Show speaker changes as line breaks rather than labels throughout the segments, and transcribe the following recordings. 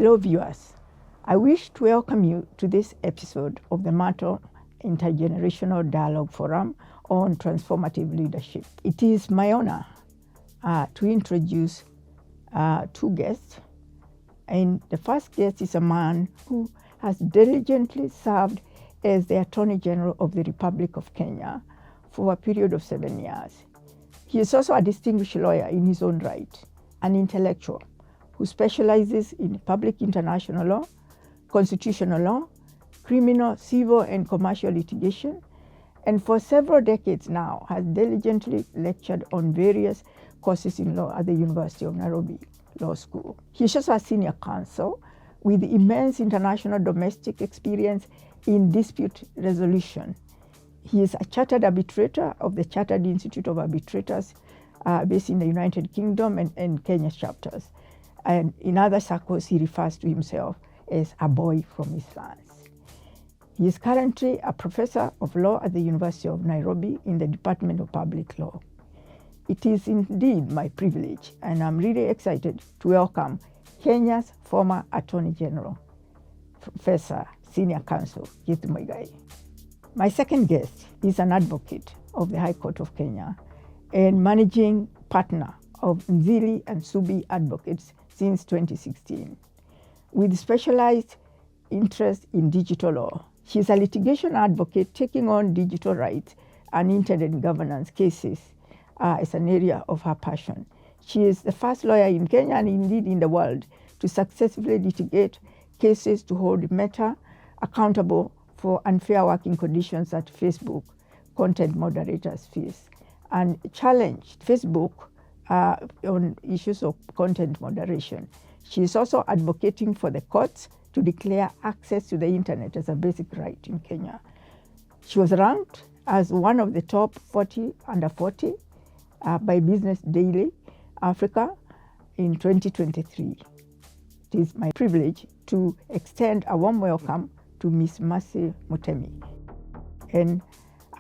Hello viewers, I wish to welcome you to this episode of the Mantle Intergenerational Dialogue Forum on Transformative Leadership. It is my honor to introduce two guests. And the first guest is a man who has diligently served as the Attorney General of the Republic of Kenya for a period of 7 years. He is also a distinguished lawyer in his own right, an intellectual who specializes in public international law, constitutional law, criminal, civil, and commercial litigation, and for several decades now has diligently lectured on various courses in law at the University of Nairobi Law School. He is also a senior counsel with immense international domestic experience in dispute resolution. He is a chartered arbitrator of the Chartered Institute of Arbitrators based in the United Kingdom and Kenya chapters. And in other circles, he refers to himself as a boy from his lands. He is currently a professor of law at the University of Nairobi in the Department of Public Law. It is indeed my privilege, and I'm really excited to welcome Kenya's former Attorney General, Professor Senior Counsel Githu Muigai. My second guest is an advocate of the High Court of Kenya and managing partner of Nzili and Subi Advocates since 2016. With specialized interest in digital law, she is a litigation advocate taking on digital rights and internet governance cases as an area of her passion. She is the first lawyer in Kenya and indeed in the world to successfully litigate cases to hold Meta accountable for unfair working conditions that Facebook content moderators face, and challenged Facebook on issues of content moderation. She is also advocating for the courts to declare access to the internet as a basic right in Kenya. She was ranked as one of the top 40 under 40 by Business Daily Africa in 2023. It is my privilege to extend a warm welcome to Ms. Mutemi. And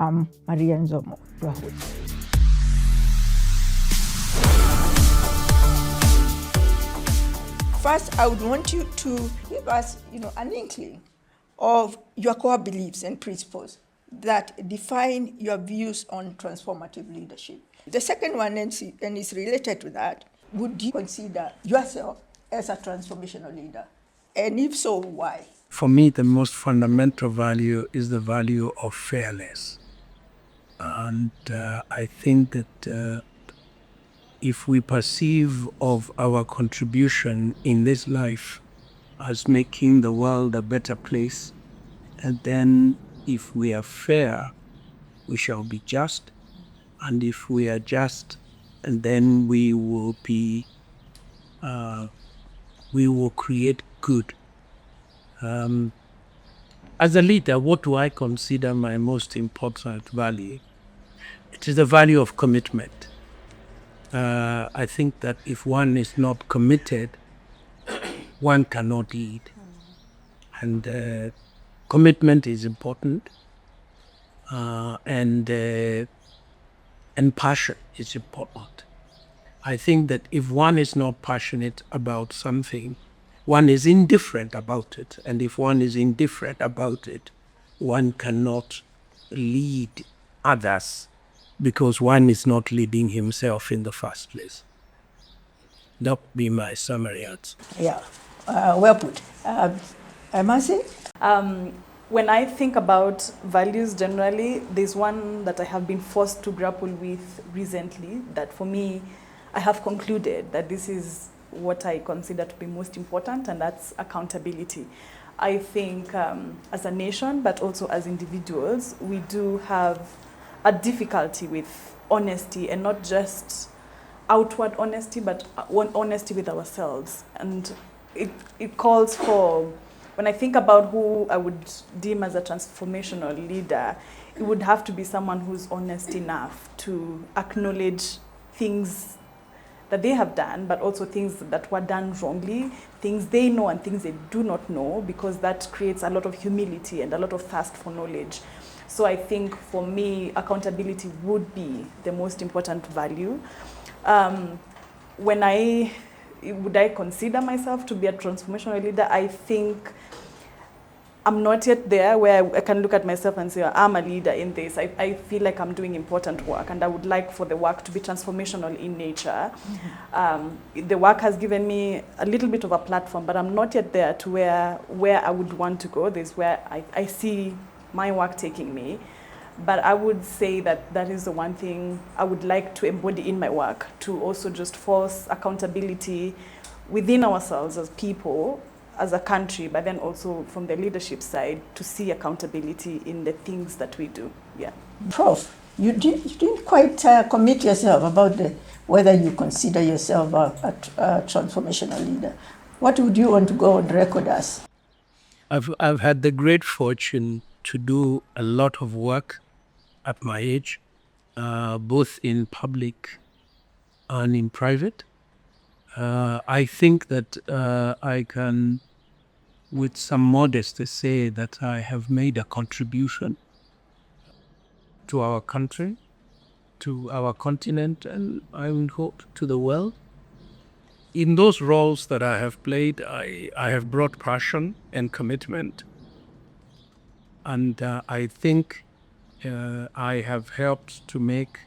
I'm Maria Nzomo, your host. First, I would want you to give us, an inkling of your core beliefs and principles that define your views on transformative leadership. The second one, and is related to that, would you consider yourself as a transformational leader? And if so, why?
For me, the most fundamental value is the value of fairness. And I think that if we perceive of our contribution in this life as making the world a better place, and then if we are fair, we shall be just. And if we are just, and then we will create good. As a leader, what do I consider my most important value? It is the value of commitment. I think that if one is not committed, one cannot lead. And commitment is important, and passion is important. I think that if one is not passionate about something, one is indifferent about it. And if one is indifferent about it, one cannot lead others because one is not leading himself in the first place. That would be my summary answer.
Yeah, well put. Mercy?
When I think about values generally, there's one that I have been forced to grapple with recently that for me, I have concluded that this is what I consider to be most important, and that's accountability. I think as a nation, but also as individuals, we do have a difficulty with honesty, and not just outward honesty, but honesty with ourselves. And it calls for, when I think about who I would deem as a transformational leader, it would have to be someone who's honest enough to acknowledge things that they have done, but also things that were done wrongly, things they know and things they do not know, because that creates a lot of humility and a lot of thirst for knowledge. So I think for me, accountability would be the most important value. When I would I consider myself to be a transformational leader? I think I'm not yet there where I can look at myself and say, I'm a leader in this. I feel like I'm doing important work, and I would like for the work to be transformational in nature. The work has given me a little bit of a platform, but I'm not yet there to where I would want to go. This is where I see my work taking me. But I would say that that is the one thing I would like to embody in my work, to also just force accountability within ourselves as people, as a country, but then also from the leadership side, to see accountability in the things that we do. Yeah.
Prof, you didn't quite commit yourself about whether you consider yourself a transformational leader. What would you want to go on record as?
I've had the great fortune to do a lot of work at my age, both in public and in private. I think that I can, with some modesty, say that I have made a contribution to our country, to our continent, and I would hope to the world. In those roles that I have played, I have brought passion and commitment. And I think I have helped to make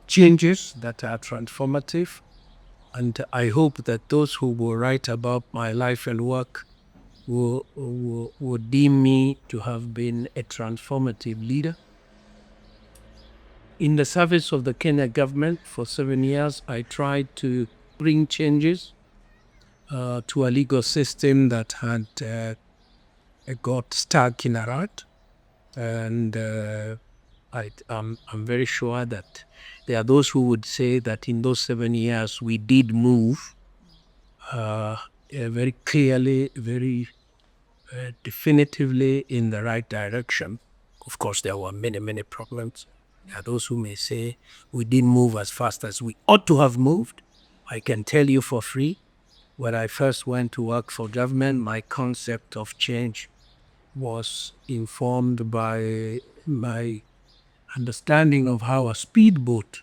changes that are transformative. And I hope that those who will write about my life and work will deem me to have been a transformative leader. In the service of the Kenya government for 7 years, I tried to bring changes to a legal system that had got stuck in a rut. And I'm very sure that there are those who would say that in those 7 years we did move very clearly, very definitively in the right direction. Of course, there were many, many problems. There are those who may say we didn't move as fast as we ought to have moved. I can tell you for free, when I first went to work for government, my concept of change was informed by my understanding of how a speedboat,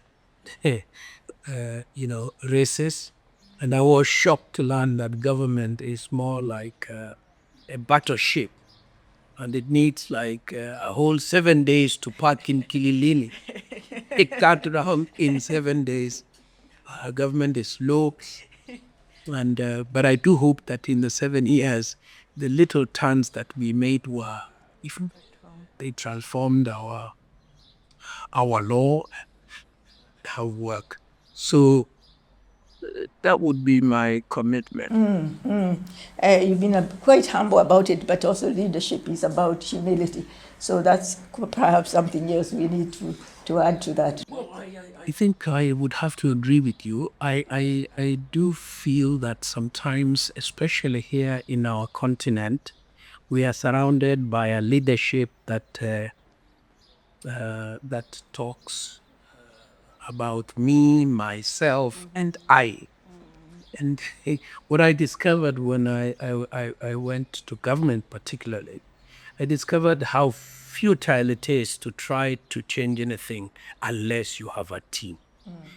races. And I was shocked to learn that government is more like a battleship, and it needs like a whole 7 days to park in Kililini. Take that around in 7 days. Government is slow, and but I do hope that in the 7 years, the little turns that we made were, if they transformed our law, our work. So that would be my commitment.
You've been quite humble about it, but also leadership is about humility. So that's perhaps something else we need to add to that.
I think I would have to agree with you. I do feel that sometimes, especially here in our continent, we are surrounded by a leadership that that talks about me, myself, and I. And what I discovered when I went to government particularly, I discovered how futile it is to try to change anything unless you have a team.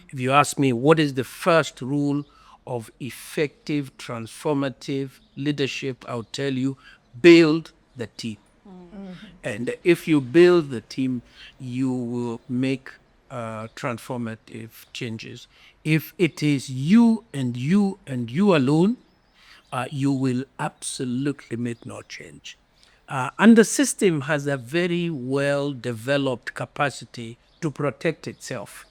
If you ask me, what is the first rule of effective, transformative leadership, I'll tell you, build the team. And if you build the team, you will make transformative changes. If it is you and you and you alone, you will absolutely make no change. And the system has a very well-developed capacity to protect itself.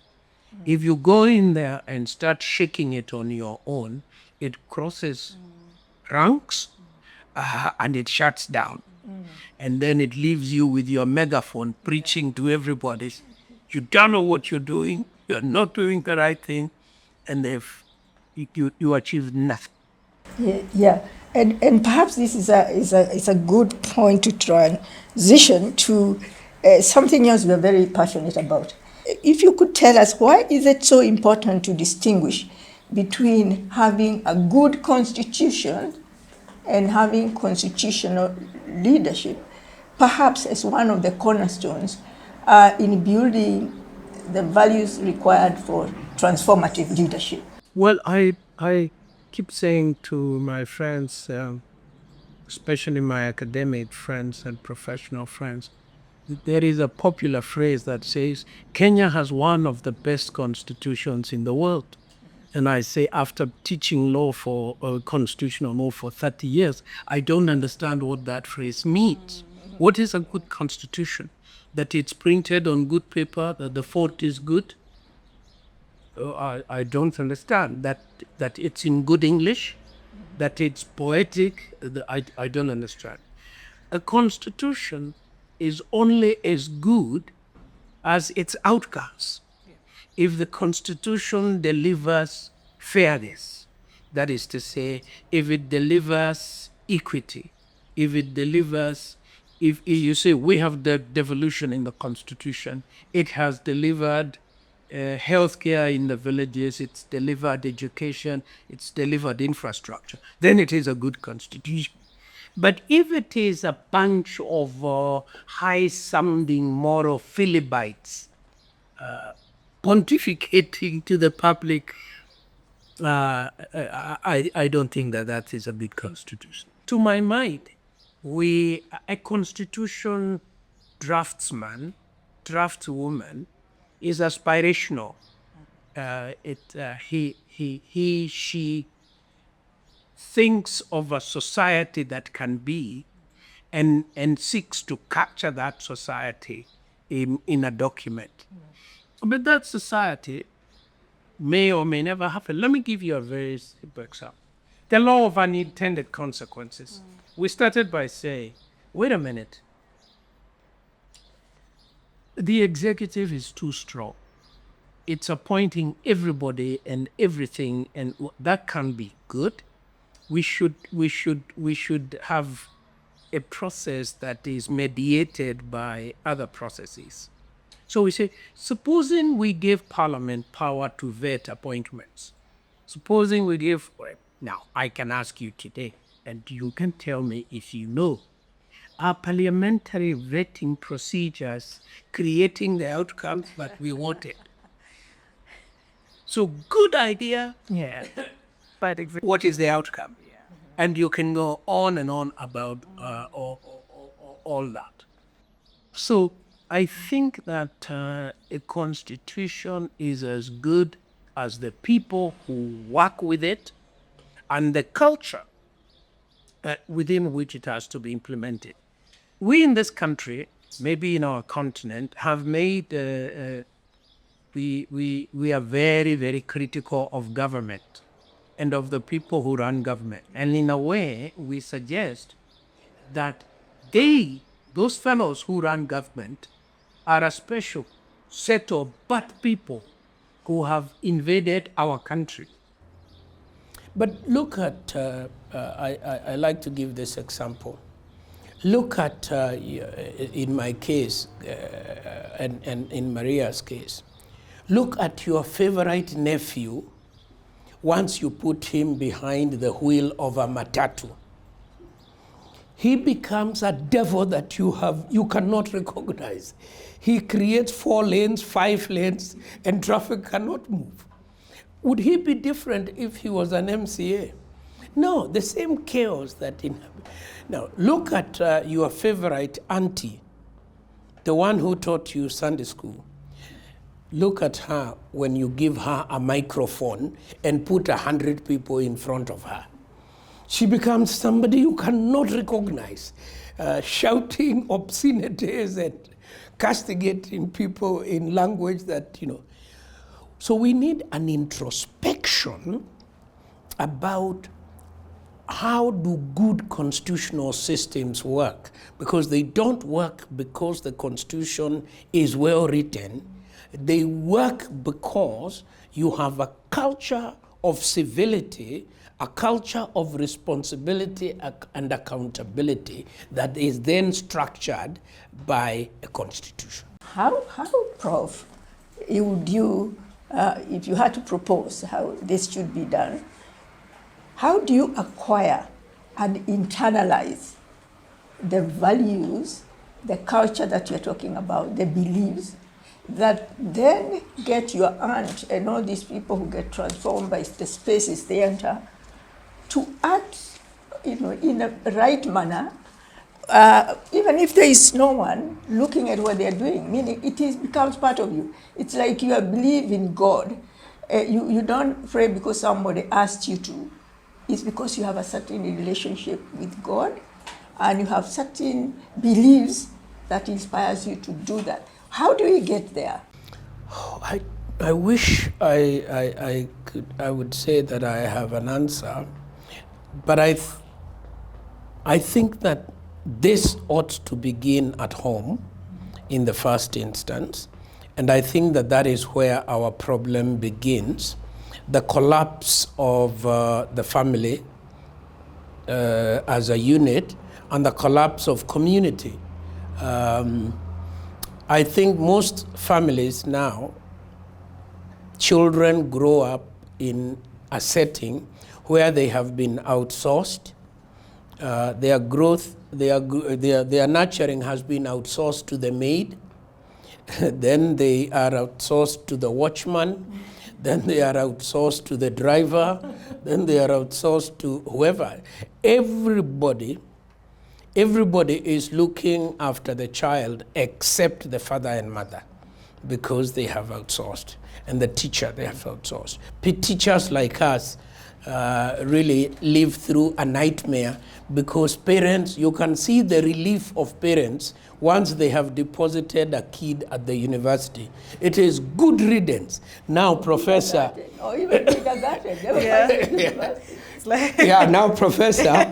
If you go in there and start shaking it on your own, it crosses ranks and it shuts down. And then it leaves you with your megaphone preaching to everybody. You don't know what you're doing. You're not doing the right thing. And if you achieve nothing.
Yeah. And perhaps this is a good point to transition to something else we're very passionate about. If you could tell us, why is it so important to distinguish between having a good constitution and having constitutional leadership, perhaps as one of the cornerstones in building the values required for transformative leadership?
Well, I keep saying to my friends, especially my academic friends and professional friends, there is a popular phrase that says, Kenya has one of the best constitutions in the world. And I say, after teaching law for constitutional law for 30 years, I don't understand what that phrase means. What is a good constitution? That it's printed on good paper, that the font is good? I don't understand. That it's in good English, that it's poetic. I don't understand. A constitution is only as good as its outcomes. If the constitution delivers fairness, that is to say, if it delivers equity, if it delivers, if you say we have the devolution in the constitution, it has delivered healthcare in the villages, it's delivered education, it's delivered infrastructure, then it is a good constitution. But if it is a bunch of high-sounding moral philibites pontificating to the public, I don't think that is a big constitution. To my mind, a constitution draftswoman is aspirational. She thinks of a society that can be, and seeks to capture that society in a document. But that society may or may never happen. Let me give you a very simple example. The law of unintended consequences. We started by saying, wait a minute, the executive is too strong. It's appointing everybody and everything, and that can be good. We should have a process that is mediated by other processes. So we say, supposing we give Parliament power to vet appointments. Supposing we give, now I can ask you today, and you can tell me if you know, are parliamentary vetting procedures creating the outcomes that we wanted? So good idea, yeah, but what is the outcome? Yeah. And you can go on and on about all that. So I think that a constitution is as good as the people who work with it and the culture within which it has to be implemented. We in this country, maybe in our continent, have made, we are very, very critical of government and of the people who run government. And in a way, we suggest that those fellows who run government, are a special set of bad people who have invaded our country.
But look at, I like to give this example. Look at, in my case, and in Maria's case, look at your favorite nephew once you put him behind the wheel of a matatu. He becomes a devil that you cannot recognize. He creates 4 lanes, 5 lanes, and traffic cannot move. Would he be different if he was an MCA? No, the same chaos that Now, look at your favorite auntie, the one who taught you Sunday school. Look at her when you give her a microphone and put 100 people in front of her. She becomes somebody you cannot recognize, shouting obscenities and castigating people in language that, So we need an introspection about how do good constitutional systems work? Because they don't work because the Constitution is well written. They work because you have a culture of civility, a culture of responsibility and accountability that is then structured by a constitution.
How, Prof, would you, if you had to propose how this should be done, how do you acquire and internalize the values, the culture that you're talking about, the beliefs, that then get your aunt and all these people who get transformed by the spaces they enter to act, in a right manner, even if there is no one looking at what they are doing, meaning becomes part of you. It's like you believe in God. You don't pray because somebody asked you to. It's because you have a certain relationship with God, and you have certain beliefs that inspires you to do that. How do you get there?
I wish I would say that I have an answer, but I think that this ought to begin at home in the first instance, and I think that is where our problem begins. The collapse of the family as a unit and the collapse of community. I think most families now, children grow up in a setting where they have been outsourced. Their growth, their nurturing has been outsourced to the maid. Then they are outsourced to the watchman. Then they are outsourced to the driver. Then they are outsourced to whoever. Everybody is looking after the child except the father and mother, because they have outsourced. And the teacher, they have outsourced. Teachers like us really live through a nightmare, because parents, you can see the relief of parents once they have deposited a kid at the university. It is good riddance. Now, Professor.
Or even kindergarten.
Yeah, now, Professor,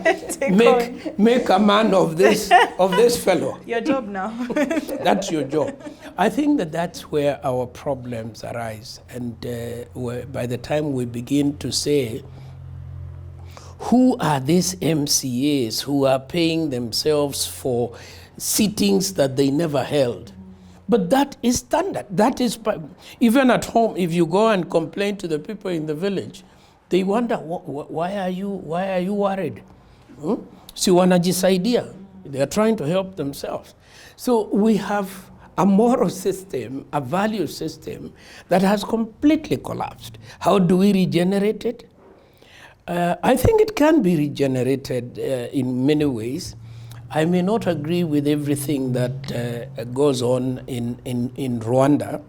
make a man of this fellow.
Your job now.
That's your job. I think that's where our problems arise. And by the time we begin to say, who are these MCAs who are paying themselves for sittings that they never held? But that is standard. That is, even at home, if you go and complain to the people in the village, they wonder, why are you worried? Si wanajisaidia. They are trying to help themselves. So we have a moral system, a value system that has completely collapsed. How do we regenerate it? I think it can be regenerated in many ways. I may not agree with everything that goes on in Rwanda,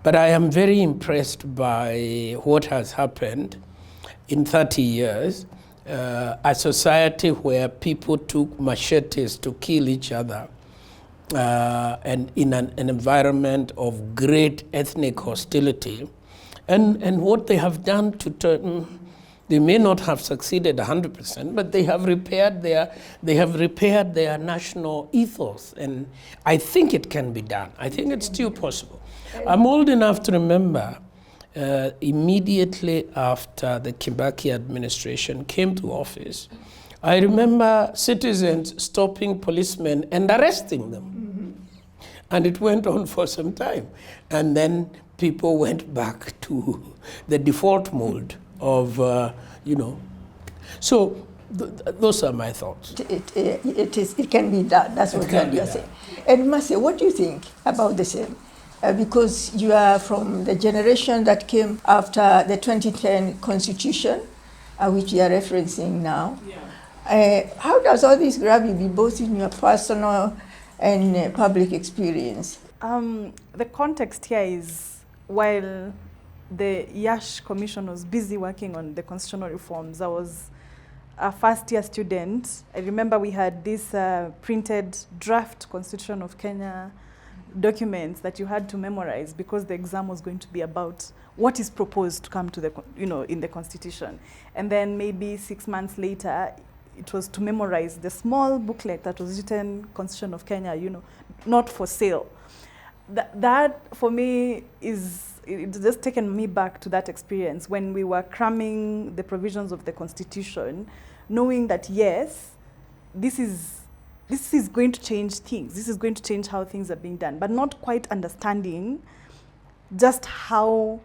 but I am very impressed by what has happened in 30 years, a society where people took machetes to kill each other, and in an environment of great ethnic hostility. And what they have done to turn, they may not have succeeded 100%, but they have repaired their national ethos, and I think it can be done. I think it's still possible. I'm old enough to remember immediately after the Kibaki administration came to office, I remember citizens stopping policemen and arresting them. And it went on for some time. And then people went back to the default mode of, So those are my thoughts.
It can be done. That's what you are saying. And Mase, what do you think about the same? Because you are from the generation that came after the 2010 Constitution, which you are referencing now. Yeah. How does all this grab you, both in your personal and public experience?
The context here is, while the Yash Commission was busy working on the constitutional reforms, I was a first-year student. I remember we had this printed draft Constitution of Kenya documents that you had to memorize, because the exam was going to be about what is proposed to come to the, in the Constitution. And then maybe 6 months later, it was to memorize the small booklet that was written Constitution of Kenya, not for sale. That for me it's just taken me back to that experience when we were cramming the provisions of the Constitution, knowing that yes, this is going to change things. This is going to change how things are being done, but not quite understanding just how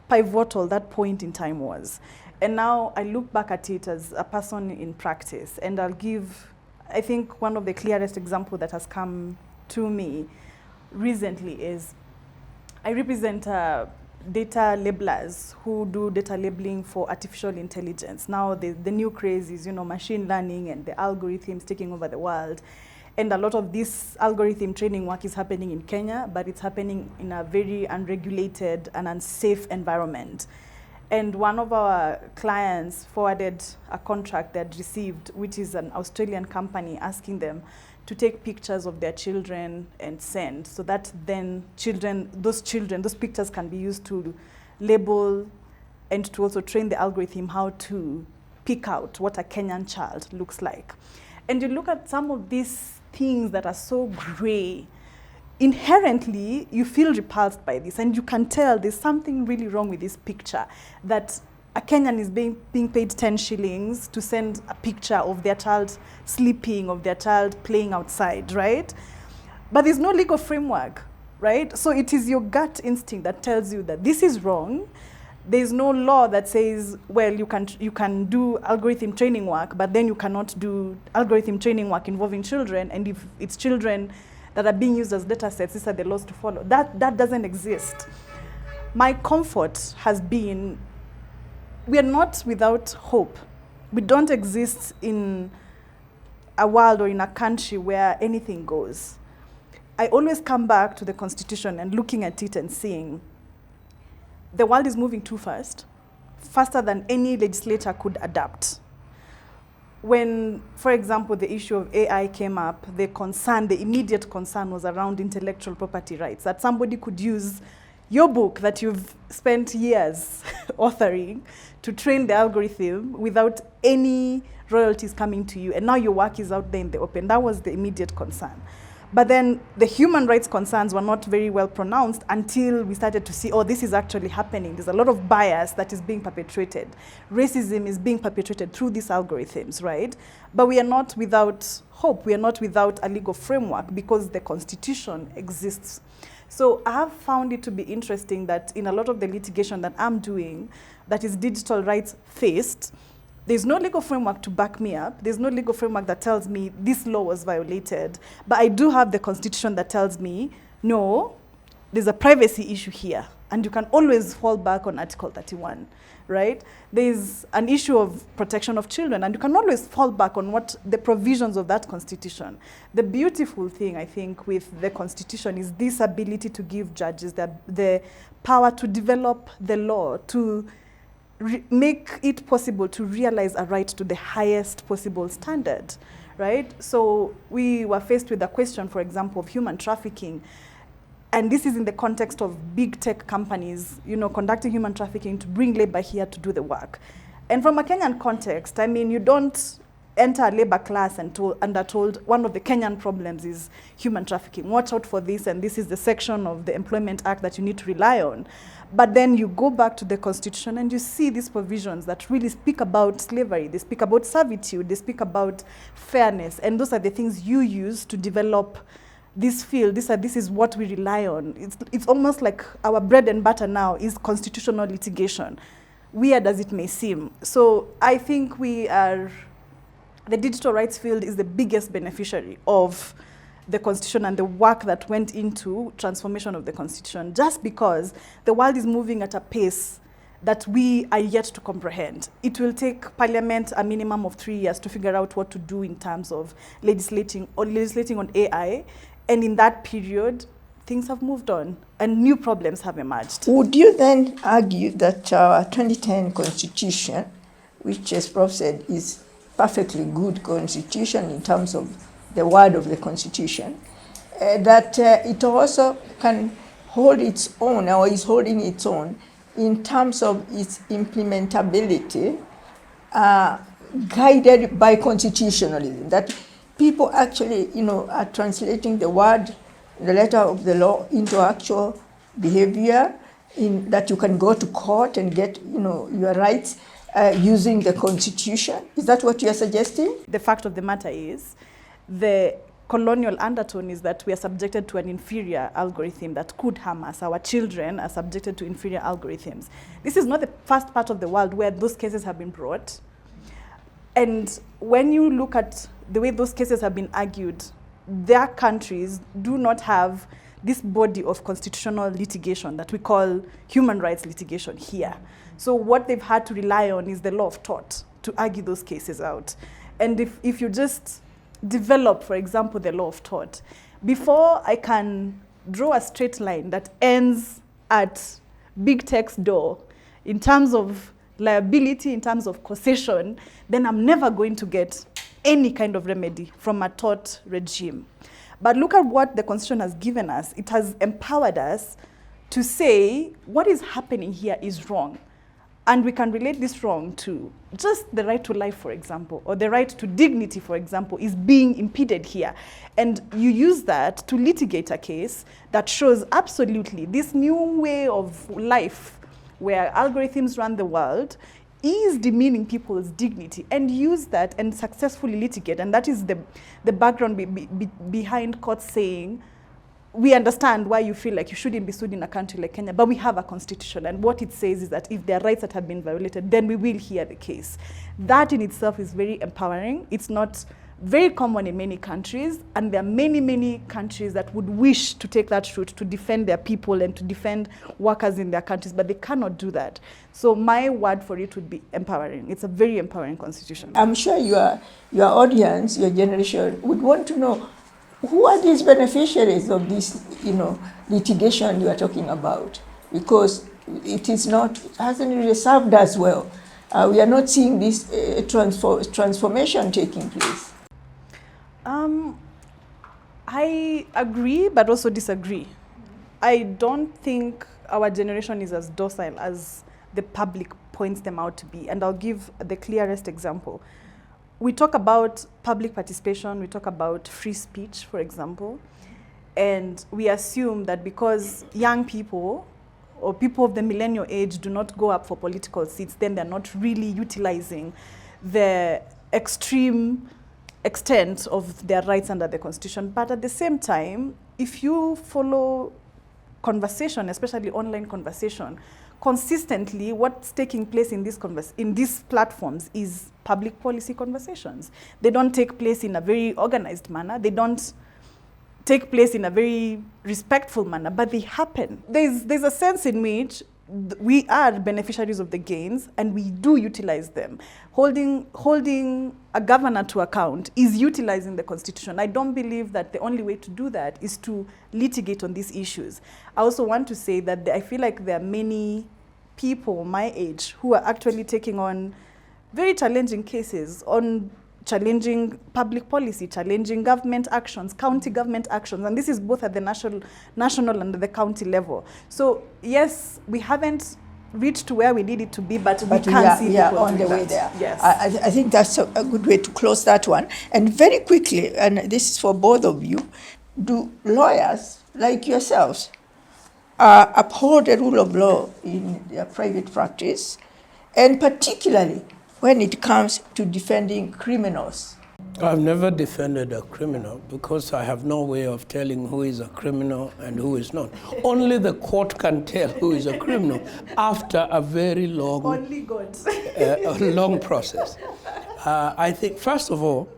pivotal that point in time was. And now I look back at it as a person in practice, and I'll give, I think, one of the clearest examples that has come to me recently is I represent a data labelers who do data labeling for artificial intelligence. Now the new craze is, machine learning and the algorithms taking over the world. And a lot of this algorithm training work is happening in Kenya, but it's happening in a very unregulated and unsafe environment. And one of our clients forwarded a contract that received, which is an Australian company, asking them to take pictures of their children and send, so that then those pictures can be used to label and to also train the algorithm how to pick out what a Kenyan child looks like. And you look at some of these things that are so gray, inherently you feel repulsed by this, and you can tell there's something really wrong with this picture, that a Kenyan is being paid 10 shillings to send a picture of their child sleeping, of their child playing outside, right? But there's no legal framework, right? So it is your gut instinct that tells you that this is wrong. There's no law that says, well, you can do algorithm training work, but then you cannot do algorithm training work involving children, and if it's children that are being used as data sets, these are the laws to follow. That doesn't exist. My comfort has been, we are not without hope. We don't exist in a world or in a country where anything goes. I always come back to the Constitution and looking at it and seeing the world is moving too fast, faster than any legislature could adapt. When, for example, the issue of AI came up, the immediate concern was around intellectual property rights, that somebody could use your book that you've spent years authoring to train the algorithm without any royalties coming to you, and now your work is out there in the open. That was the immediate concern. But then the human rights concerns were not very well pronounced until we started to see, oh, this is actually happening. There's a lot of bias that is being perpetrated. Racism is being perpetrated through these algorithms, right? But we are not without hope. We are not without a legal framework because the Constitution exists. So I have found it to be interesting that in a lot of the litigation that I'm doing, that is digital rights faced, there's no legal framework to back me up. There's no legal framework that tells me this law was violated. But I do have the Constitution that tells me, no, there's a privacy issue here. And you can always fall back on Article 31, right? There's an issue of protection of children, and you can always fall back on what the provisions of that Constitution. The beautiful thing, I think, with the Constitution is this ability to give judges the power to develop the law, to make it possible to realize a right to the highest possible standard, right? So we were faced with a question, for example, of human trafficking. And this is in the context of big tech companies, conducting human trafficking to bring labor here to do the work. And from a Kenyan context, I mean, you don't enter a labor class and are told one of the Kenyan problems is human trafficking. Watch out for this, and this is the section of the Employment Act that you need to rely on. But then you go back to the Constitution and you see these provisions that really speak about slavery, they speak about servitude, they speak about fairness, and those are the things you use to develop this field. This is what we rely on. It's almost like our bread and butter now is constitutional litigation, weird as it may seem. So I think the digital rights field is the biggest beneficiary of the Constitution and the work that went into transformation of the Constitution, just because the world is moving at a pace that we are yet to comprehend. It will take Parliament a minimum of 3 years to figure out what to do in terms of legislating on AI, and in that period, things have moved on and new problems have emerged.
Would you then argue that our 2010 Constitution, which, as Prof said, is perfectly good Constitution in terms of the word of the Constitution, that it also can hold its own, or is holding its own, in terms of its implementability, guided by constitutionalism, that people actually, are translating the word, the letter of the law into actual behavior, in that you can go to court and get, your rights using the Constitution. Is that what you are suggesting?
The fact of the matter is, the colonial undertone is that we are subjected to an inferior algorithm that could harm us. Our children are subjected to inferior algorithms. This is not the first part of the world where those cases have been brought. And when you look at the way those cases have been argued, their countries do not have this body of constitutional litigation that we call human rights litigation here. So what they've had to rely on is the law of tort to argue those cases out. And if you just develop, for example, the law of tort, before I can draw a straight line that ends at big tech's door in terms of liability, in terms of causation, then I'm never going to get any kind of remedy from a tort regime. But look at what the Constitution has given us. It has empowered us to say what is happening here is wrong. And we can relate this wrong to just the right to life, for example, or the right to dignity, for example, is being impeded here. And you use that to litigate a case that shows absolutely this new way of life where algorithms run the world is demeaning people's dignity, and use that and successfully litigate. And that is the background behind courts saying, we understand why you feel like you shouldn't be sued in a country like Kenya, but we have a constitution. And what it says is that if there are rights that have been violated, then we will hear the case. That in itself is very empowering. It's not very common in many countries, and there are many, many countries that would wish to take that route to defend their people and to defend workers in their countries, but they cannot do that. So my word for it would be empowering. It's a very empowering constitution.
I'm sure your audience, your generation, would want to know, who are these beneficiaries of this, litigation you are talking about? Because it hasn't really served us well. We are not seeing this transformation taking place.
I agree, but also disagree. I don't think our generation is as docile as the public points them out to be. And I'll give the clearest example. We talk about public participation, we talk about free speech, for example, and we assume that because young people or people of the millennial age do not go up for political seats, then they're not really utilizing the extreme extent of their rights under the Constitution. But at the same time, if you follow conversation, especially online conversation, consistently what's taking place in these platforms is public policy conversations. They don't take place in a very organized manner. They don't take place in a very respectful manner, but they happen. There's a sense in which we are beneficiaries of the gains and we do utilize them. Holding a governor to account is utilizing the Constitution. I don't believe that the only way to do that is to litigate on these issues. I also want to say that I feel like there are many people my age who are actually taking on very challenging cases on challenging public policy, challenging government actions, county government actions, and this is both at the national and the county level. So yes, we haven't reached to where we need it to be, but we can see people
on the way there.
Yes.
I think that's a good way to close that one. And very quickly, and this is for both of you, do lawyers like yourselves uphold the rule of law in their private practice, and particularly when it comes to defending criminals?
I've never defended a criminal because I have no way of telling who is a criminal and who is not. Only the court can tell who is a criminal after a very long, long process. I think, first of all,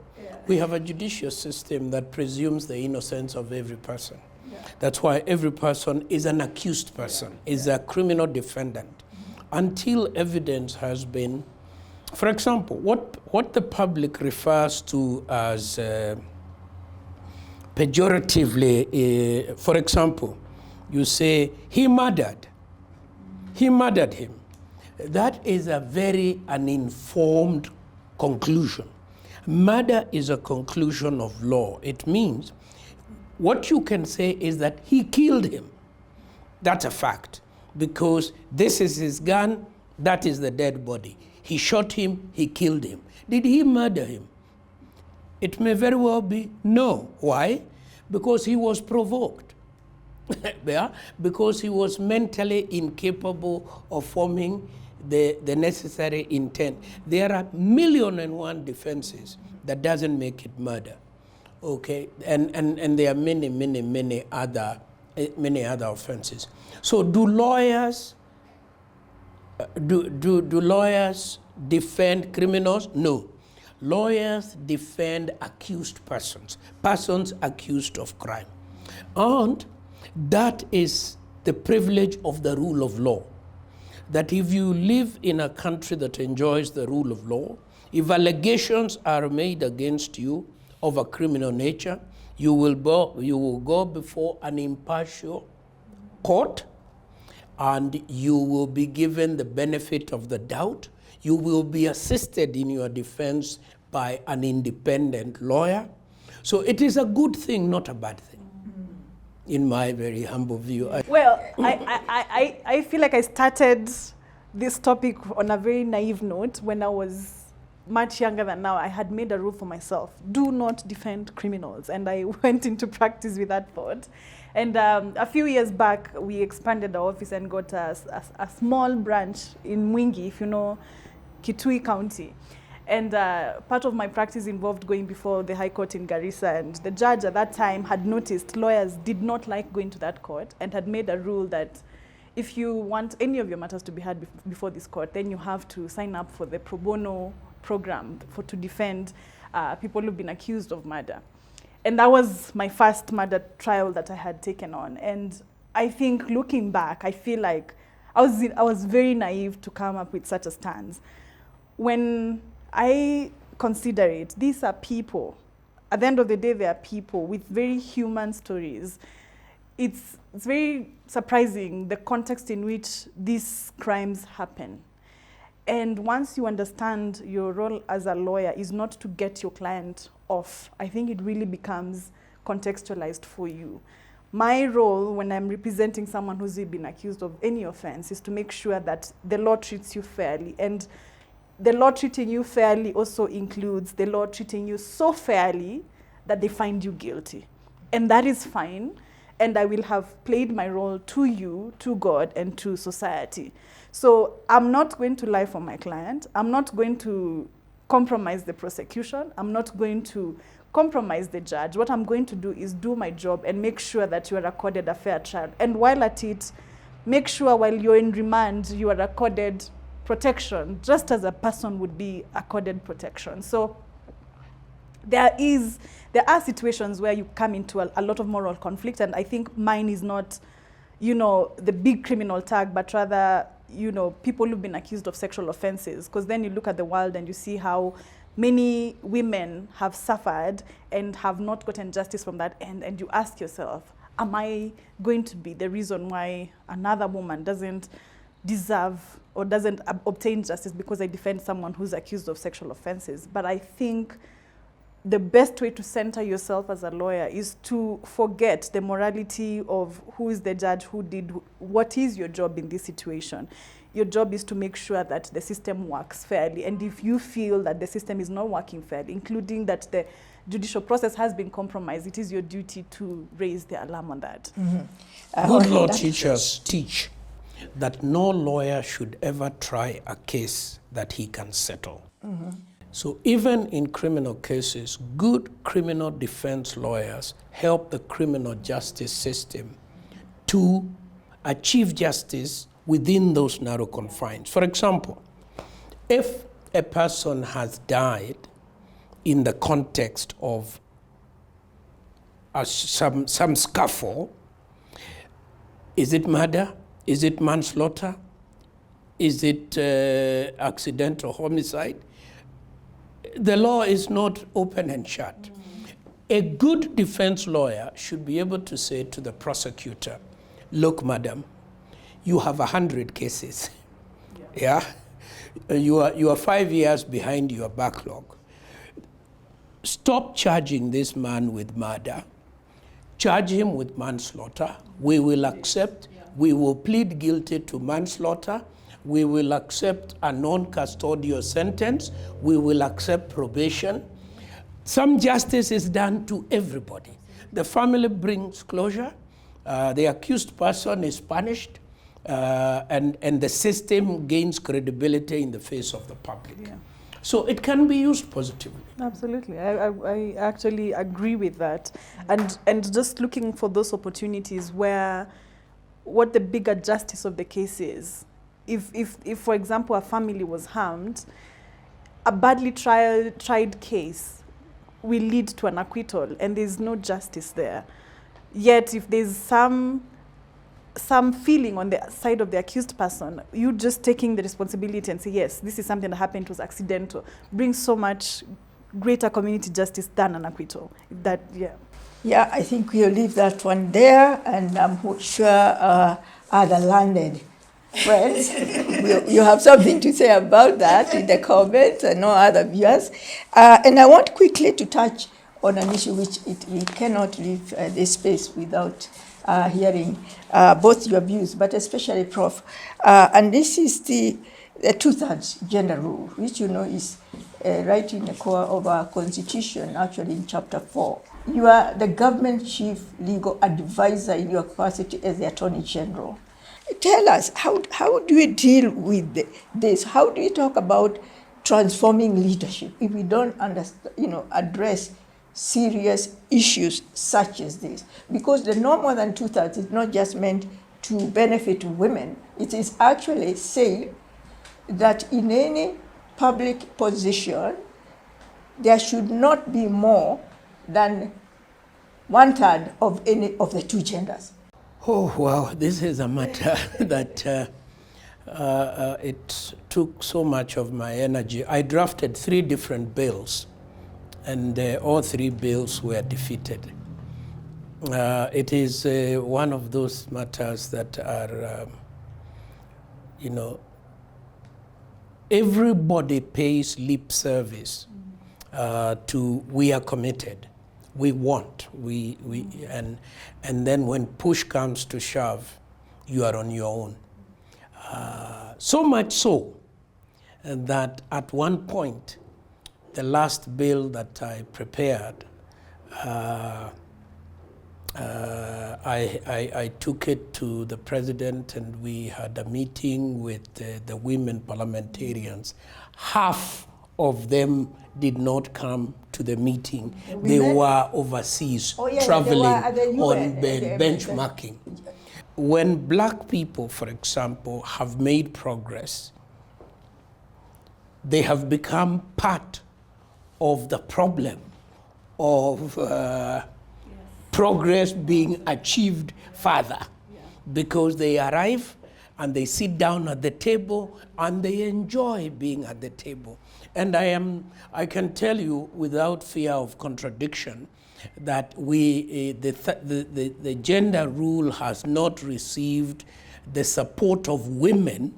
we have a judicial system that presumes the innocence of every person. That's why every person is an accused person, is a criminal defendant, until evidence has been. For example, what the public refers to as pejoratively, for example, you say, he murdered him. That is a very uninformed conclusion. Murder is a conclusion of law. It means what you can say is that he killed him. That's a fact, because this is his gun, that is the dead body. He shot him, he killed him. Did he murder him? It may very well be no. Why? Because he was provoked. Because he was mentally incapable of forming the necessary intent. There are 1,000,001 defenses that doesn't make it murder. Okay, and there are many other offenses. So do lawyers defend criminals? No. Lawyers defend accused persons accused of crime. And That is the privilege of the rule of law. That if you live in a country that enjoys the rule of law, if allegations are made against you of a criminal nature, you will go before an impartial court, and you will be given the benefit of the doubt. You will be assisted in your defense by an independent lawyer. So it is a good thing, not a bad thing, in my very humble view.
Well, I feel like I started this topic on a very naive note. When I was much younger than now, I had made a rule for myself: do not defend criminals. And I went into practice with that thought. And a few years back, we expanded our office and got a small branch in Mwingi, if you know, Kitui County. And part of my practice involved going before the High Court in Garissa. And the judge at that time had noticed lawyers did not like going to that court, and had made a rule that if you want any of your matters to be heard before this court, then you have to sign up for the pro bono program to defend people who've been accused of murder. And that was my first murder trial that I had taken on. And I think looking back, I feel like I was very naive to come up with such a stance. When I consider it, these are people. At the end of the day, they are people with very human stories. It's very surprising the context in which these crimes happen. And once you understand your role as a lawyer is not to get your client off, I think it really becomes contextualized for you. My role when I'm representing someone who's been accused of any offense is to make sure that the law treats you fairly. And the law treating you fairly also includes the law treating you so fairly that they find you guilty. And that is fine. And I will have played my role to you, to God, and to society. So I'm not going to lie for my client. I'm not going to compromise the prosecution. I'm not going to compromise the judge. What I'm going to do is do my job and make sure that you are accorded a fair trial. And while at it, make sure while you're in remand, you are accorded protection, just as a person would be accorded protection. So there are situations where you come into a lot of moral conflict, and I think mine is not, the big criminal tag, but rather, people who've been accused of sexual offenses. Because then you look at the world and you see how many women have suffered and have not gotten justice from that end, and you ask yourself, am I going to be the reason why another woman doesn't deserve or doesn't obtain justice because I defend someone who's accused of sexual offenses? But I think the best way to center yourself as a lawyer is to forget the morality of who is the judge, who did, what is your job in this situation. Your job is to make sure that the system works fairly. And if you feel that the system is not working fairly, including that the judicial process has been compromised, it is your duty to raise the alarm on that.
Mm-hmm.
Good law teachers teach that no lawyer should ever try a case that he can settle. Mm-hmm. So even in criminal cases, good criminal defense lawyers help the criminal justice system to achieve justice within those narrow confines. For example, if a person has died in the context of some scuffle, is it murder? Is it manslaughter? Is it accidental homicide? The law is not open and shut. A good defense lawyer should be able to say to the prosecutor, look, madam, you have 100 cases. Yeah? You are 5 years behind your backlog. Stop charging this man with murder. Charge him with manslaughter. We will accept. We will plead guilty to manslaughter. We will accept a non-custodial sentence. We will accept probation. Some justice is done to everybody. The family brings closure. The accused person is punished. And the system gains credibility in the face of the public. Yeah. So it can be used positively.
Absolutely. I actually agree with that. And just looking for those opportunities where what the bigger justice of the case is. If for example, a family was harmed, a badly tried case will lead to an acquittal, and there's no justice there. Yet if there's some feeling on the side of the accused person, you just taking the responsibility and say, yes, this is something that happened, it was accidental, brings so much greater community justice than an acquittal. That, yeah.
Yeah, I think we'll leave that one there, and I'm sure other landed friends, you have something to say about that in the comments, and no other viewers. And I want quickly to touch on an issue which we cannot leave this space without hearing both your views, but especially Prof. And this is the 2/3 gender rule, which you know is right in the core of our constitution, actually in chapter 4. You are the government chief legal advisor in your capacity as the Attorney General. Tell us, how do we deal with this? How do you talk about transforming leadership if we don't address serious issues such as this? Because the no more than 2/3 is not just meant to benefit women. It is actually saying that in any public position, there should not be more than 1/3 of any of the two genders.
Oh, wow, this is a matter that it took so much of my energy. I drafted 3 different bills, and all 3 bills were defeated. It is one of those matters that are, everybody pays lip service to we are committed. We want, and then when push comes to shove, you are on your own. So much so that at one point, the last bill that I prepared, I took it to the president, and we had a meeting with the women parliamentarians. Half of them did not come to the meeting. They were overseas, traveling on benchmarking. When black people, for example, have made progress, they have become part of the problem of progress being achieved further, because they arrive and they sit down at the table and they enjoy being at the table. And I can tell you without fear of contradiction that the gender rule has not received the support of women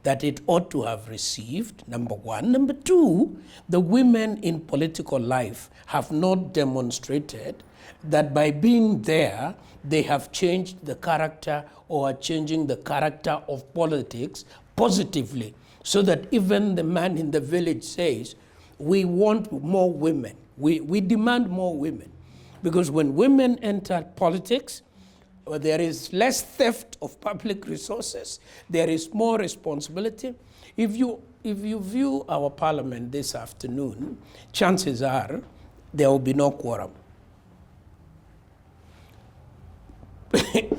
that it ought to have received, number one. Number two, the women in political life have not demonstrated that by being there, they have changed the character or are changing the character of politics positively, so that even the man in the village says, we want more women. We demand more women. Because when women enter politics, there is less theft of public resources, there is more responsibility. If you view our parliament this afternoon, chances are there will be no quorum.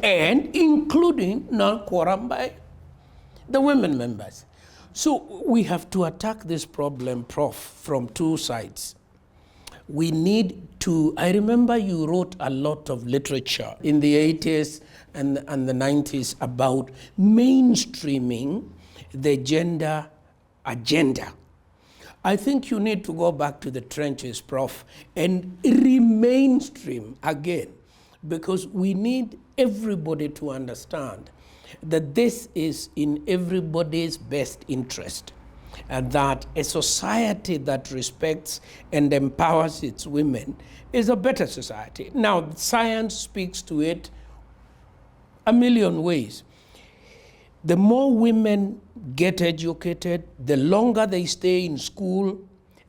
And including non-quorum by the women members. So we have to attack this problem, Prof, from 2 sides. We need to, I remember you wrote a lot of literature in the 80s and the 90s about mainstreaming the gender agenda. I think you need to go back to the trenches, Prof, and re-mainstream again, because we need everybody to understand that this is in everybody's best interest, and that a society that respects and empowers its women is a better society. Now, science speaks to it a million ways. The more women get educated, the longer they stay in school,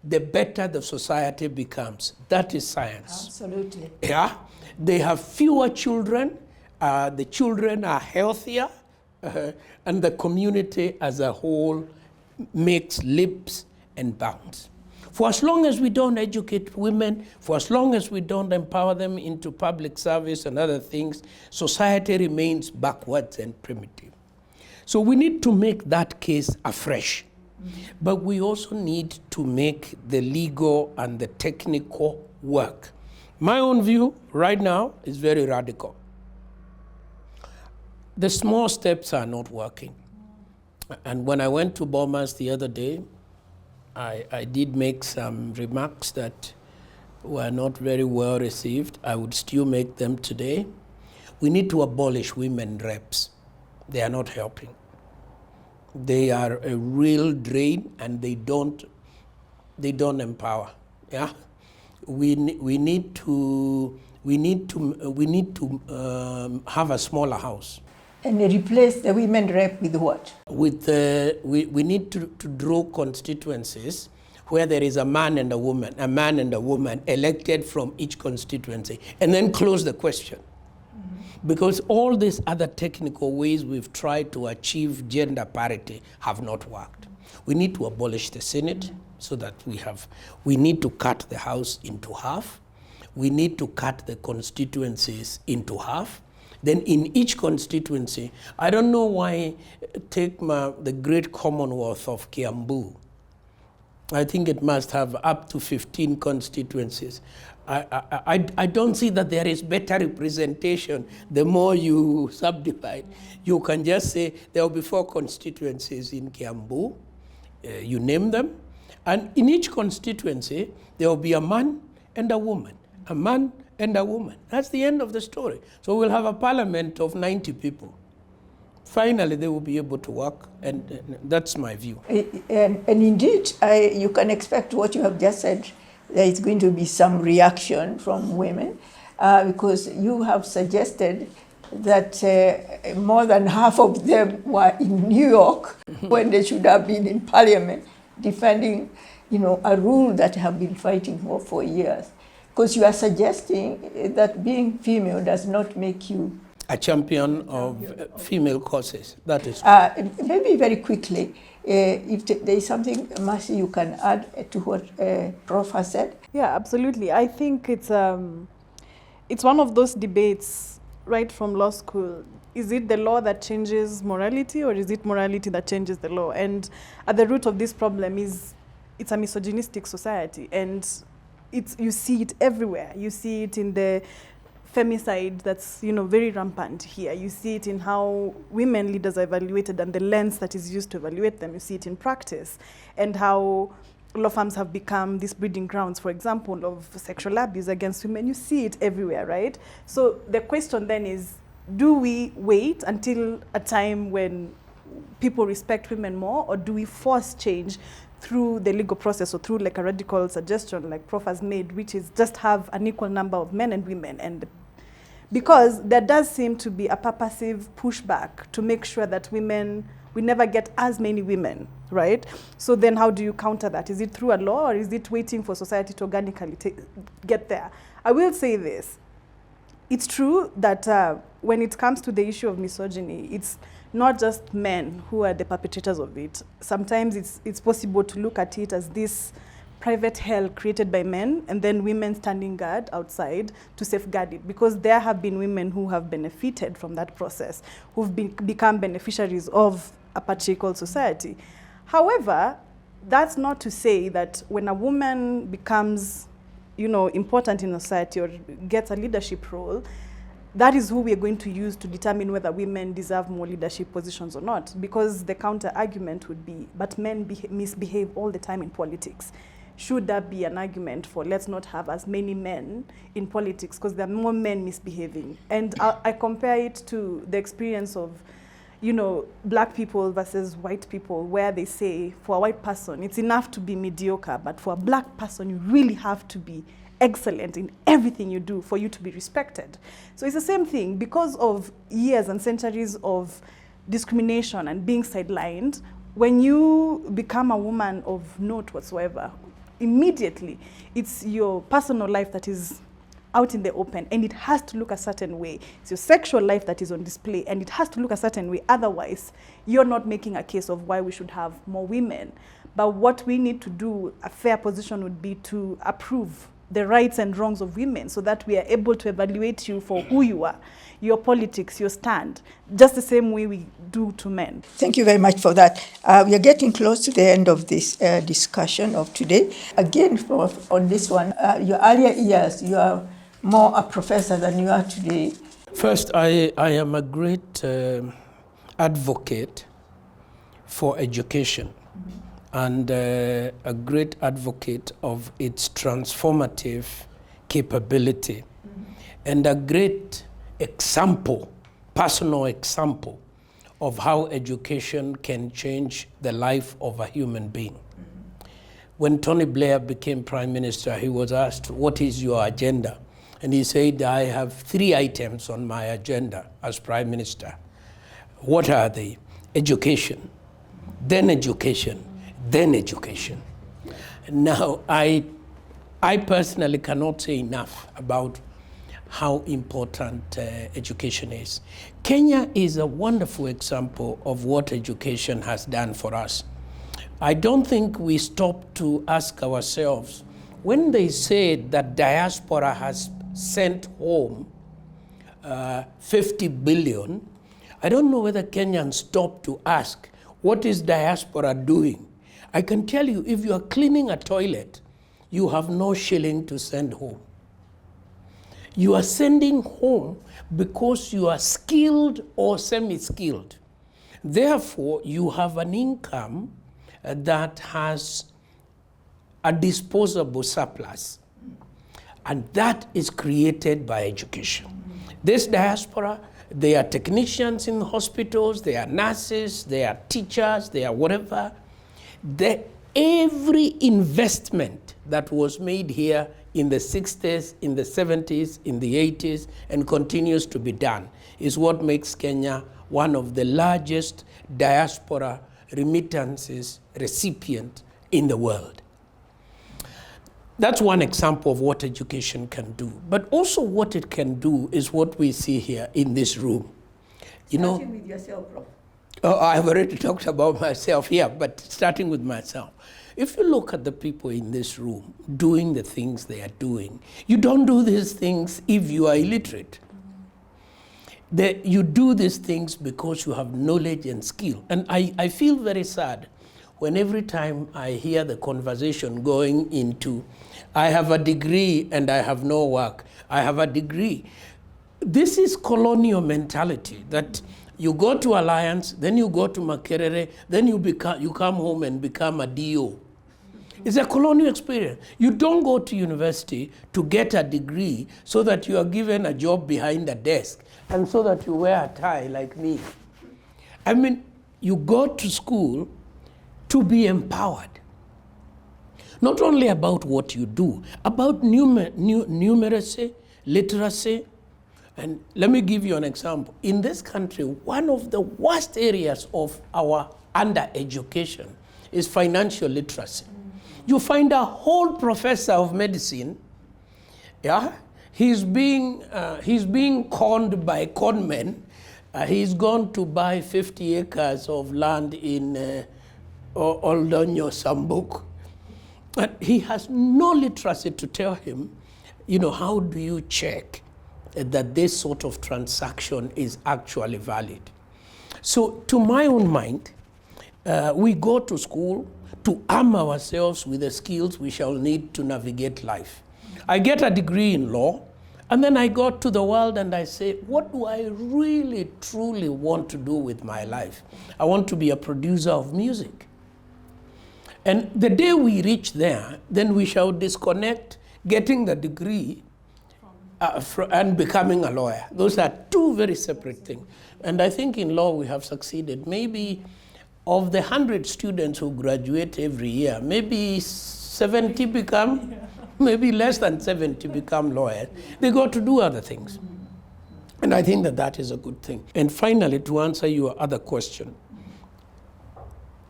the better the society becomes. That is science.
Absolutely.
Yeah, they have fewer children, the children are healthier, and the community as a whole makes leaps and bounds. For as long as we don't educate women, for as long as we don't empower them into public service and other things, society remains backwards and primitive. So we need to make that case afresh. But we also need to make the legal and the technical work. My own view right now is very radical. The small steps are not working. And when I went to Bomas the other day, I did make some remarks that were not very well received. I would still make them today. We need to abolish women reps. They are not helping. They are a real drain, and they don't empower. Yeah, we need to have a smaller house.
And replace the women rep with what?
With we need to draw constituencies where there is a man and a woman elected from each constituency, and then close the question. Because all these other technical ways we've tried to achieve gender parity have not worked. We need to abolish the Senate so that we need to cut the House into half. We need to cut the constituencies into half. Then in each constituency, I don't know why, take the great Commonwealth of Kiambu. I think it must have up to 15 constituencies. I don't see that there is better representation the more you subdivide. You can just say there will be 4 constituencies in Kiambu, you name them, and in each constituency there will be a man and a woman, a man and a woman. That's the end of the story. So we'll have a parliament of 90 people. Finally, they will be able to work, and that's my view.
And indeed, you can expect what you have just said. There is going to be some reaction from women because you have suggested that more than half of them were in New York when they should have been in Parliament defending, a rule that have been fighting for years. Because you are suggesting that being female does not make you
a champion of female causes. That is
maybe very quickly, if there is something, Mercy, you can add to what Prof has said.
Yeah, absolutely. I think it's one of those debates right from law school. Is it the law that changes morality, or is it morality that changes the law? And at the root of this problem is it's a misogynistic society, and you see it everywhere. You see it in the femicide that's very rampant here. You see it in how women leaders are evaluated and the lens that is used to evaluate them. You see it in practice, and how law firms have become these breeding grounds, for example, of sexual abuse against women. You see it everywhere, right? So the question then is, do we wait until a time when people respect women more, or do we force change through the legal process, or through like a radical suggestion like Prof has made, which is just have an equal number of men and women? And because there does seem to be a purposive pushback to make sure that we never get as many women, right? So then how do you counter that? Is it through a law, or is it waiting for society to organically get there? I will say this. It's true that when it comes to the issue of misogyny, it's not just men who are the perpetrators of it. Sometimes it's possible to look at it as this private hell created by men, and then women standing guard outside to safeguard it, because there have been women who have benefited from that process, who've become beneficiaries of a patriarchal society. However, that's not to say that when a woman becomes important in a society or gets a leadership role, that is who we are going to use to determine whether women deserve more leadership positions or not. Because the counter argument would be, but men misbehave all the time in politics. Should that be an argument for let's not have as many men in politics because there are more men misbehaving? And I compare it to the experience of, black people versus white people, where they say for a white person, it's enough to be mediocre, but for a black person, you really have to be excellent in everything you do for you to be respected. So it's the same thing. Because of years and centuries of discrimination and being sidelined, when you become a woman of note whatsoever, immediately it's your personal life that is out in the open, and it has to look a certain way. It's your sexual life that is on display, and it has to look a certain way. Otherwise, you're not making a case of why we should have more women. But what we need to do, a fair position would be to approve the rights and wrongs of women, so that we are able to evaluate you for who you are, your politics, your stand, just the same way we do to men.
Thank you very much for that. We are getting close to the end of this discussion of today. Again, on this one, your earlier years, you are more a professor than you are today?
First, I am a great advocate for education and a great advocate of its transformative capability and a great example, personal example of how education can change the life of a human being. When Tony Blair became Prime Minister, he was asked, what is your agenda? And he said, I have 3 items on my agenda as Prime Minister. What are they? Education, then education, then education. Now, I personally cannot say enough about how important education is. Kenya is a wonderful example of what education has done for us. I don't think we stop to ask ourselves, when they say that diaspora has sent home 50 billion, I don't know whether Kenyans stop to ask, what is diaspora doing? I can tell you, if you are cleaning a toilet, you have no shilling to send home. You are sending home because you are skilled or semi-skilled. Therefore, you have an income that has a disposable surplus. And that is created by education. This diaspora, they are technicians in hospitals, they are nurses, they are teachers, they are whatever. Every investment that was made here in the 60s, in the 70s, in the 80s, and continues to be done, is what makes Kenya one of the largest diaspora remittances recipient in the world. That's one example of what education can do. But also what it can do is what we see here in this room.
Starting with yourself, Prof.
Oh, I've already talked about myself here, but starting with myself. If you look at the people in this room doing the things they are doing, you don't do these things if you are illiterate. You do these things because you have knowledge and skill. And I feel very sad when every time I hear the conversation going into, I have a degree and I have no work. I have a degree. This is colonial mentality that you go to Alliance, then you go to Makerere, then you come home and become a DO. It's a colonial experience. You don't go to university to get a degree so that you are given a job behind a desk and so that you wear a tie like me. I mean, you go to school to be empowered. Not only about what you do, about numeracy, literacy. And let me give you an example. In this country, one of the worst areas of our undereducation is financial literacy. You find a whole professor of medicine, yeah, he's being conned by conmen. He's gone to buy 50 acres of land in Oldonyo Sambuk. And he has no literacy to tell him, how do you check that this sort of transaction is actually valid? So to my own mind, we go to school to arm ourselves with the skills we shall need to navigate life. I get a degree in law, and then I go to the world and I say, what do I really, truly want to do with my life? I want to be a producer of music. And the day we reach there, then we shall disconnect getting the degree and becoming a lawyer. Those are two very separate things. And I think in law we have succeeded. Maybe of the 100 students who graduate every year, maybe 70 become, maybe less than 70 become lawyers. They go to do other things. And I think that that is a good thing. And finally, to answer your other question,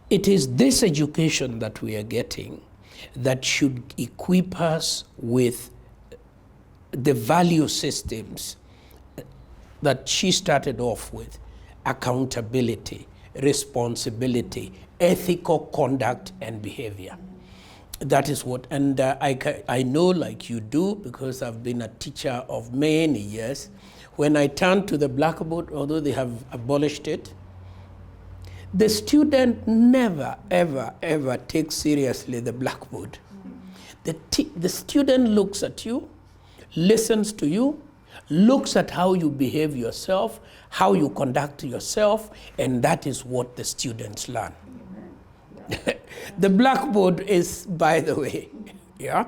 it is this education that we are getting that should equip us with the value systems that she started off with: accountability, responsibility, ethical conduct and behavior. That is what, and I know, like you do, because I've been a teacher of many years, when I turn to the blackboard, although they have abolished it, the student never, ever, ever takes seriously the blackboard. The student looks at you, listens to you, looks at how you behave yourself, how you conduct yourself, and that is what the students learn. The blackboard is, by the way, yeah?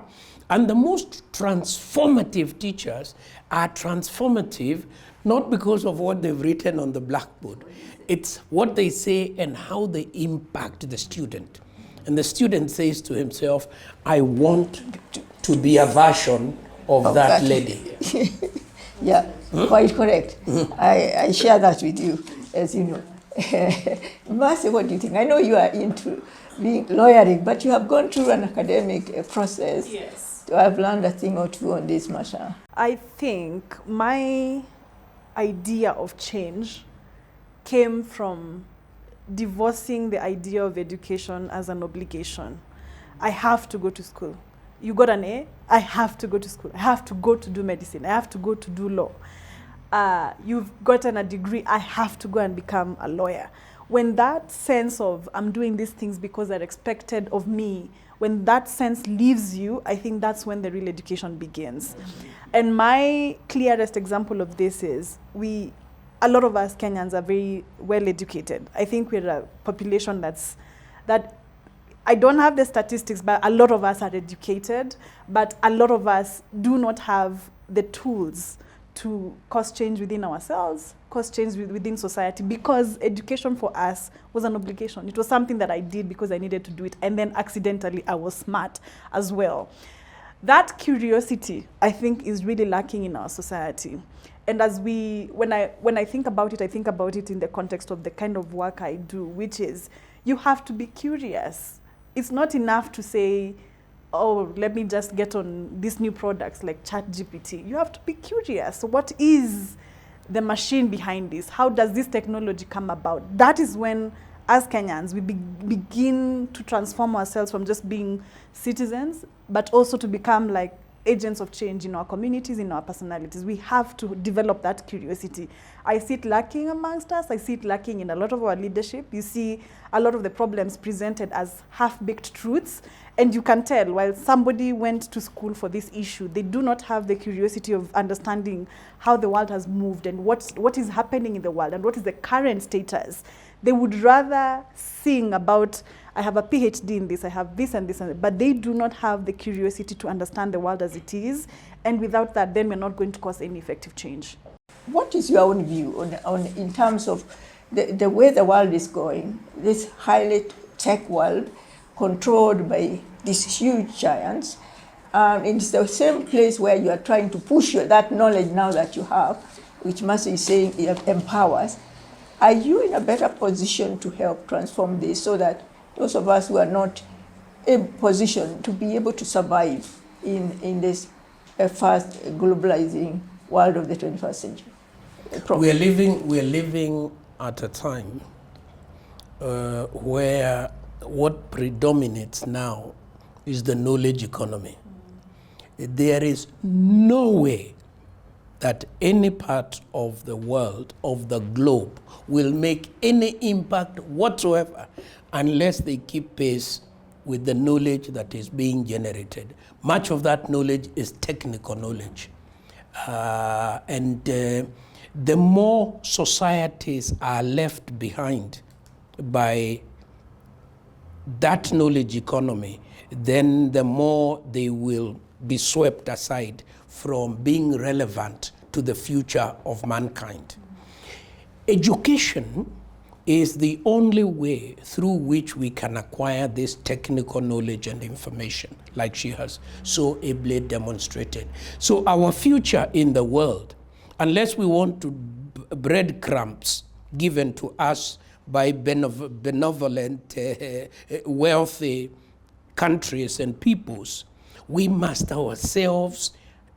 And the most transformative teachers are transformative not because of what they've written on the blackboard. It's what they say and how they impact the student. And the student says to himself, I want to be a version of that lady.
Yeah, quite correct. I share that with you, as you know. Mercy, what do you think? I know you are into being lawyering, but you have gone through an academic process.
Yes.
To have learned a thing or two on this matter.
I think my idea of change came from divorcing the idea of education as an obligation. I have to go to school. You got an A, I have to go to school. I have to go to do medicine. I have to go to do law. You've gotten a degree, I have to go and become a lawyer. When that sense of I'm doing these things because they're expected of me, when that sense leaves you, I think that's when the real education begins. And my clearest example of this is a lot of us Kenyans are very well educated. I think we're a population that I don't have the statistics, but a lot of us are educated, but a lot of us do not have the tools to cause change within ourselves, cause change within society, because education for us was an obligation. It was something that I did because I needed to do it, and then accidentally I was smart as well. That curiosity, I think, is really lacking in our society. And when I think about it in the context of the kind of work I do, which is you have to be curious. It's not enough to say, oh, let me just get on these new products like ChatGPT. You have to be curious. So what is the machine behind this? How does this technology come about? That is when, as Kenyans, we begin to transform ourselves from just being citizens, but also to become like agents of change in our communities, in our personalities. We have to develop that curiosity. I see it lacking amongst us. I see it lacking in a lot of our leadership. You see a lot of the problems presented as half-baked truths. And you can tell, while somebody went to school for this issue, they do not have the curiosity of understanding how the world has moved and what is happening in the world and what is the current status. They would rather sing about, I have a PhD in this, I have this and this, but they do not have the curiosity to understand the world as it is. And without that, then we're not going to cause any effective change.
What is your own view on in terms of the way the world is going, this highly tech world controlled by these huge giants? It's the same place where you are trying to push that knowledge now that you have, which Mercy is saying it empowers. Are you in a better position to help transform this so that those of us who are not in position to be able to survive in this fast globalizing world of the 21st century? Prof.
We're living at a time where what predominates now is the knowledge economy. There is no way that any part of the world, of the globe, will make any impact whatsoever unless they keep pace with the knowledge that is being generated. Much of that knowledge is technical knowledge. The more societies are left behind by that knowledge economy, then the more they will be swept aside from being relevant to the future of mankind. Education is the only way through which we can acquire this technical knowledge and information, like she has so ably demonstrated. So our future in the world, unless we want to breadcrumbs given to us by benevolent, wealthy countries and peoples, we must ourselves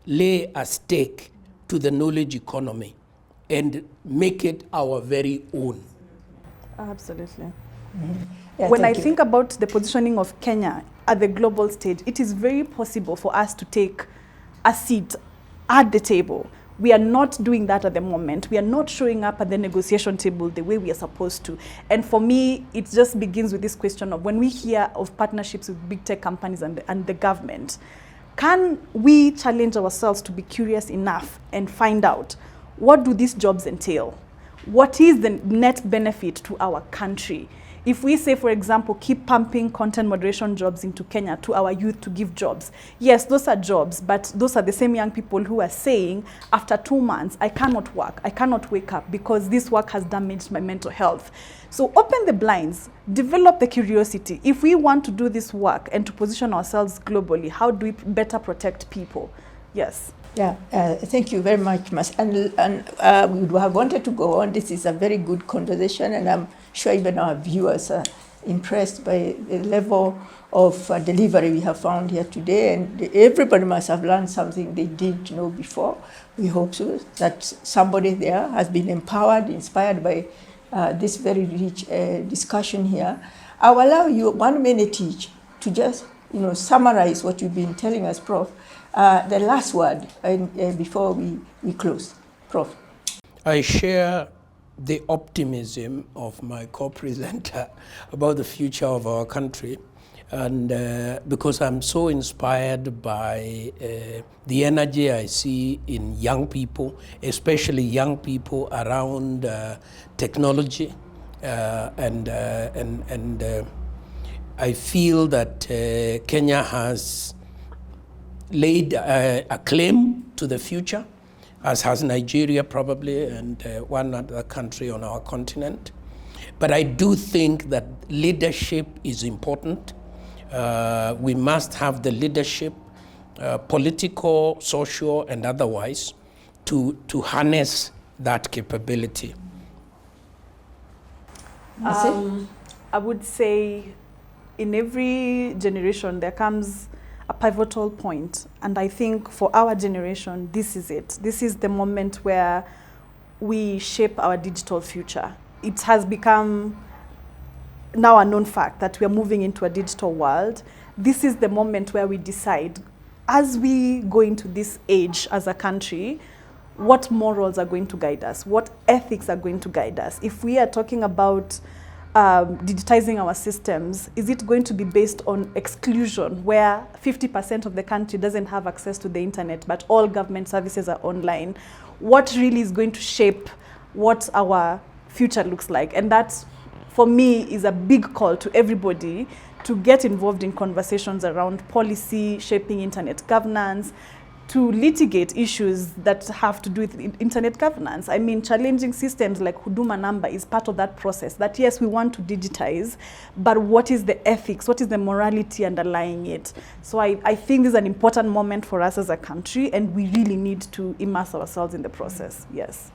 lay a stake to the knowledge economy and make it our very own.
Absolutely.
Mm-hmm. Yeah,
when I
you.
think about the positioning of Kenya at the global stage, it is very possible for us to take a seat at the table. We are not doing that at the moment. We are not showing up at the negotiation table the way we are supposed to. And for me, it just begins with this question of when we hear of partnerships with big tech companies and the government, Can we challenge ourselves to be curious enough and find out, what do these jobs entail? What is the net benefit to our country? If we say, for example, keep pumping content moderation jobs into Kenya to our youth to give jobs, yes, those are jobs, but those are the same young people who are saying, after 2 months, I cannot work, I cannot wake up because this work has damaged my mental health. So open the blinds, develop the curiosity. If we want to do this work and to position ourselves globally, how do we better protect people? Yes.
Yeah, thank you very much, Ms. And we would have wanted to go on. This is a very good conversation, and I'm sure even our viewers are impressed by the level of delivery we have found here today. And everybody must have learned something they didn't know before. We hope so, that somebody there has been empowered, inspired by this very rich discussion here. I'll allow you 1 minute each to just summarize what you've been telling us, Prof. The last word before we close. Prof.
I share the optimism of my co-presenter about the future of our country, and because I'm so inspired by the energy I see in young people, especially young people around technology, and I feel that Kenya has laid a claim to the future, as has Nigeria probably, and one other country on our continent. But I do think that leadership is important. We must have the leadership, political, social, and otherwise, to harness that capability.
I would say in every generation there comes a pivotal point, and I think for our generation, this is it. This is the moment where we shape our digital future. It has become now a known fact that we are moving into a digital world. This is the moment where we decide, as we go into this age as a country, what morals are going to guide us, what ethics are going to guide us. If we are talking about digitizing our systems, is it going to be based on exclusion, where 50% of the country doesn't have access to the internet, but all government services are online? What really is going to shape what our future looks like? And that, for me, is a big call to everybody to get involved in conversations around policy, shaping internet governance, to litigate issues that have to do with internet governance. I mean, challenging systems like Huduma number is part of that process, that yes, we want to digitize, but what is the ethics, what is the morality underlying it? So I think this is an important moment for us as a country, and we really need to immerse ourselves in the process, yes.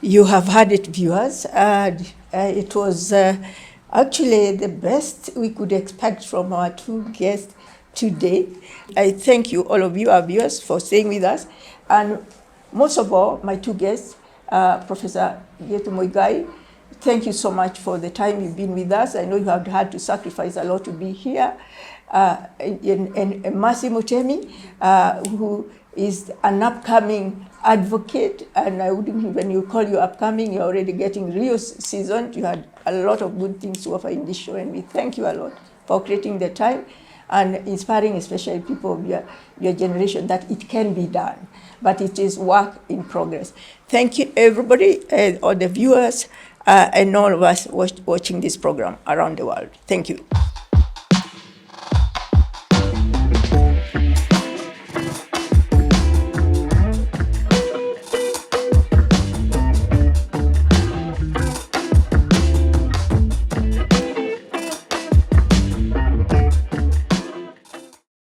You have heard it, viewers. It was actually the best we could expect from our two guests today. I thank you, all of you, our viewers, for staying with us. And most of all, my two guests, Professor Githu Muigai, thank you so much for the time you've been with us. I know you have had to sacrifice a lot to be here. And Mercy Mutemi, who is an upcoming advocate, and I wouldn't even you call you upcoming, you're already getting real seasoned. You had a lot of good things to offer in this show, and we thank you a lot for creating the time and inspiring especially people of your generation that it can be done, but it is work in progress. Thank you, everybody, all the viewers, and all of us watching this program around the world. Thank you.